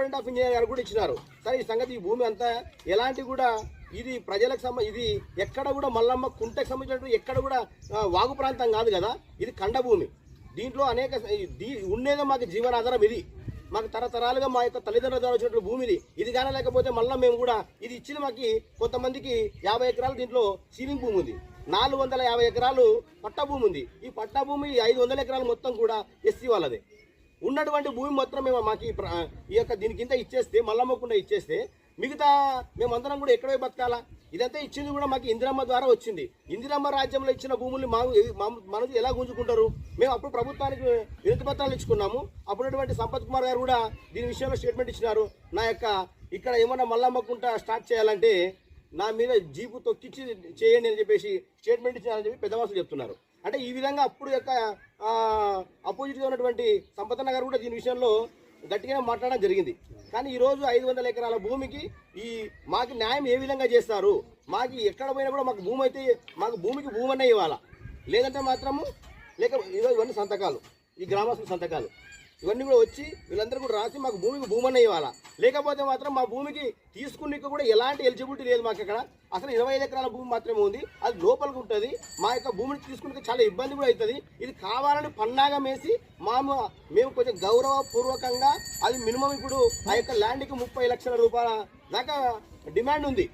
Superintendent of engineer గారు కూడా ఇచ్చినారు. సరే ఈ సంగతి ఈ భూమి అంతా ఎలాంటి కూడా ఇది ప్రజలకు ఇది ఎక్కడ కూడా మల్లమ్మ కుంటకు సంబంధించినట్టు ఎక్కడ కూడా వాగు ప్రాంతం కాదు కదా, ఇది కండ భూమి. దీంట్లో అనేక ఉండేదో మాకు జీవనాధారం ఇది, మాకు తరతరాలుగా మా యొక్క తల్లిదండ్రుల ద్వారా వచ్చినట్టు భూమి ఇది కానీ లేకపోతే మళ్ళీ మేము కూడా ఇది ఇచ్చిన మాకు కొంతమందికి 50 ఎకరాలు దీంట్లో సీలింగ్ భూమి ఉంది, 450 ఎకరాలు పట్టా భూమి ఉంది. ఈ పట్టా భూమి 500 ఎకరాలు మొత్తం కూడా ఎస్సీ వాళ్ళదే. ఉన్నటువంటి భూమి మొత్తం మేము మాకు ఈ యొక్క దీని కింద ఇచ్చేస్తే మల్లమ్మకుండా ఇచ్చేస్తే మిగతా మేమందరం కూడా ఎక్కడే బతకాలా? ఇదంతా ఇచ్చింది కూడా మాకు ఇందిరమ్మ ద్వారా వచ్చింది. ఇందిరమ్మ రాజ్యంలో ఇచ్చిన భూముల్ని మనసు ఎలా గుంజుకుంటారు? మేము అప్పుడు ప్రభుత్వానికి వినతి పత్రాలు ఇచ్చుకున్నాము. అప్పుడున్నటువంటి సంపత్ కుమార్ గారు కూడా దీని విషయంలో స్టేట్మెంట్ ఇచ్చినారు. నా యొక్క ఇక్కడ ఏమన్నా మల్లమ్మకుంట స్టార్ట్ చేయాలంటే నా మీద జీపు తొక్కిచ్చి చేయండి అని చెప్పేసి స్టేట్మెంట్ ఇచ్చినారని చెప్పి పెద్దవాసులు చెప్తున్నారు. అంటే ఈ విధంగా అప్పుడు యొక్క అపోజిట్గా ఉన్నటువంటి సంపతన్న గారు కూడా దీని విషయంలో గట్టిగానే మాట్లాడడం జరిగింది. కానీ ఈరోజు 500 ఎకరాల భూమికి మాకు న్యాయం ఏ విధంగా చేస్తారు? మాకు ఎక్కడ పోయినా కూడా మాకు భూమి అయితే మాకు భూమికి భూమి అనే ఇవ్వాలా, లేదంటే మాత్రము ఇవన్నీ సంతకాలు, ఈ గ్రామస్తుల సంతకాలు ఇవన్నీ కూడా వచ్చి వీళ్ళందరూ కూడా రాసి మాకు భూమికి భూమి అనే ఇవ్వాలా, లేకపోతే మాత్రం మా భూమికి తీసుకునేకి కూడా ఎలాంటి ఎలిజిబిలిటీ లేదు. మాకు ఇక్కడ అసలు 25 ఎకరాల భూమి మాత్రమే ఉంది, అది లోపలికి ఉంటుంది. మా యొక్క భూమిని తీసుకునే చాలా ఇబ్బంది కూడా అవుతుంది. ఇది కావాలని పన్నాగం వేసి మేము కొంచెం గౌరవపూర్వకంగా అది మినిమం ఇప్పుడు ఆ యొక్క ల్యాండ్కి 30 లక్షల రూపాయల దాకా డిమాండ్ ఉంది.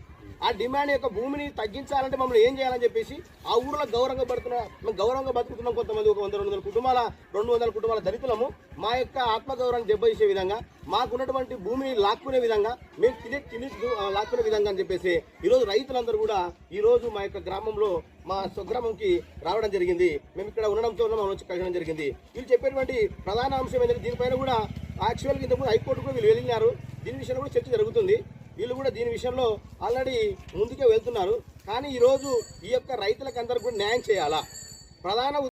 ఆ డిమాండ్ యొక్క భూమిని తగ్గించాలంటే మమ్మల్ని ఏం చేయాలని చెప్పేసి ఆ ఊరిలో మేము గౌరవంగా బతుకుతున్నాం. కొంతమంది ఒక 100-200 కుటుంబాల దళితులము మా యొక్క ఆత్మగౌరవాన్ని దెబ్బతీసే విధంగా, మాకున్నటువంటి భూమిని లాక్కునే విధంగా, మేము తిని లాక్కునే విధంగా అని చెప్పేసి ఈరోజు రైతులందరూ కూడా ఈరోజు మా యొక్క గ్రామంలో మా స్వగ్రామంకి రావడం జరిగింది. మేము ఇక్కడ ఉండడంతో మనం వచ్చి కలగడం జరిగింది. వీళ్ళు చెప్పేటువంటి ప్రధాన అంశం ఏంటంటే దీనిపైన కూడా యాక్చువల్గా ఇంతకుముందు హైకోర్టు కూడా వీళ్ళు వెళ్ళినారు. దీని విషయంలో కూడా చర్చ జరుగుతుంది. వీళ్ళు కూడా దీని విషయంలో ఆల్రెడీ ముందుకే వెళ్తున్నారు. కానీ ఈరోజు ఈ యొక్క రైతులకు అందరికీ కూడా న్యాయం చేయాలా? ప్రధాన